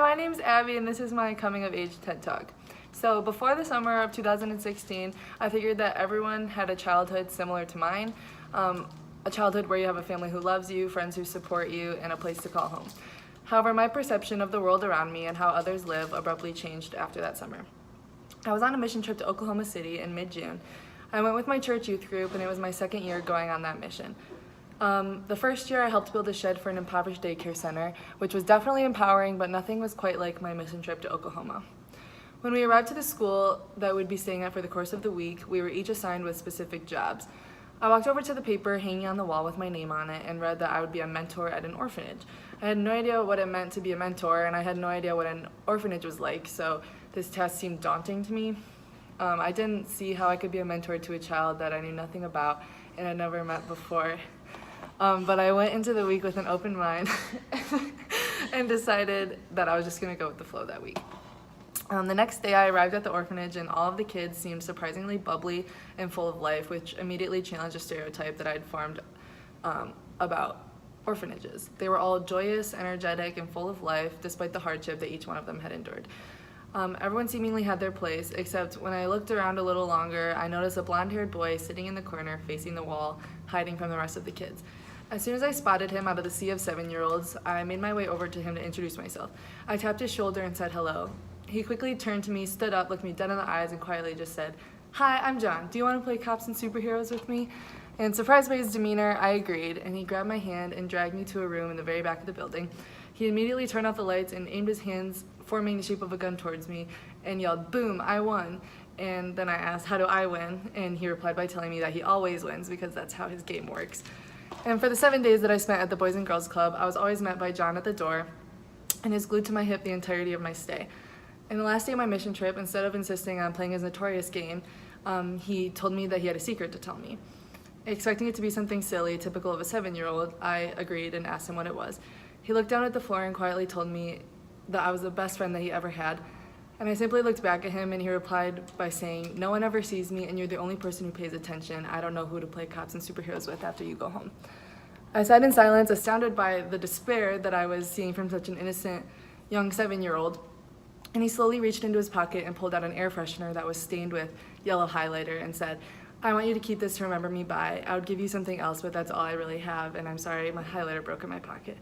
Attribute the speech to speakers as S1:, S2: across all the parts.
S1: my name's Abby and this is my coming of age TED Talk. So before the summer of 2016, I figured that everyone had a childhood similar to mine. A childhood where you have a family who loves you, friends who support you, and a place to call home. However, my perception of the world around me and how others live abruptly changed after that summer. I was on a mission trip to Oklahoma City in mid-June. I went with my church youth group and it was my second year going on that mission. The first year I helped build a shed for an impoverished daycare center, which was definitely empowering, but nothing was quite like my mission trip to Oklahoma. When we arrived to the school that we'd be staying at for the course of the week, we were each assigned with specific jobs. I walked over to the paper hanging on the wall with my name on it and read that I would be a mentor at an orphanage. I had no idea what it meant to be a mentor, and I had no idea what an orphanage was like, so this task seemed daunting to me. I didn't see how I could be a mentor to a child that I knew nothing about and had never met before. But I went into the week with an open mind and decided that I was just going to go with the flow that week. The next day I arrived at the orphanage and all of the kids seemed surprisingly bubbly and full of life, which immediately challenged a stereotype that I had formed about orphanages. They were all joyous, energetic, and full of life despite the hardship that each one of them had endured. Everyone seemingly had their place, except when I looked around a little longer, I noticed a blonde-haired boy sitting in the corner facing the wall, hiding from the rest of the kids. As soon as I spotted him out of the sea of 7-year-olds, I made my way over to him to introduce myself. I tapped his shoulder and said hello. He quickly turned to me, stood up, looked me dead in the eyes, and quietly just said, "Hi, I'm John. Do you want to play cops and superheroes with me?" And surprised by his demeanor, I agreed, and he grabbed my hand and dragged me to a room in the very back of the building. He immediately turned off the lights and aimed his hands, forming the shape of a gun towards me, and yelled, "Boom, I won." And then I asked, "How do I win?" And he replied by telling me that he always wins because that's how his game works. And for the 7 days that I spent at the Boys and Girls Club, I was always met by John at the door, and he was glued to my hip the entirety of my stay. And the last day of my mission trip, instead of insisting on playing his notorious game, he told me that he had a secret to tell me. Expecting it to be something silly, typical of a 7-year-old, I agreed and asked him what it was. He looked down at the floor and quietly told me that I was the best friend that he ever had. And I simply looked back at him and he replied by saying, "No one ever sees me and you're the only person who pays attention. I don't know who to play cops and superheroes with after you go home." I sat in silence, astounded by the despair that I was seeing from such an innocent young 7-year-old. And he slowly reached into his pocket and pulled out an air freshener that was stained with yellow highlighter and said, "I want you to keep this to remember me by. I would give you something else, but that's all I really have, and I'm sorry my highlighter broke in my pocket."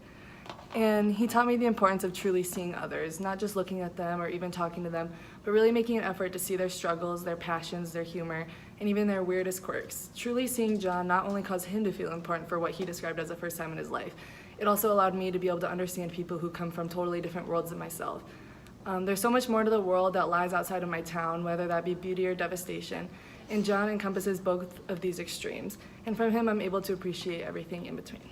S1: And he taught me the importance of truly seeing others, not just looking at them or even talking to them, but really making an effort to see their struggles, their passions, their humor, and even their weirdest quirks. Truly seeing John not only caused him to feel important for what he described as the first time in his life, it also allowed me to be able to understand people who come from totally different worlds than myself. There's so much more to the world that lies outside of my town, whether that be beauty or devastation, and John encompasses both of these extremes, and from him I'm able to appreciate everything in between.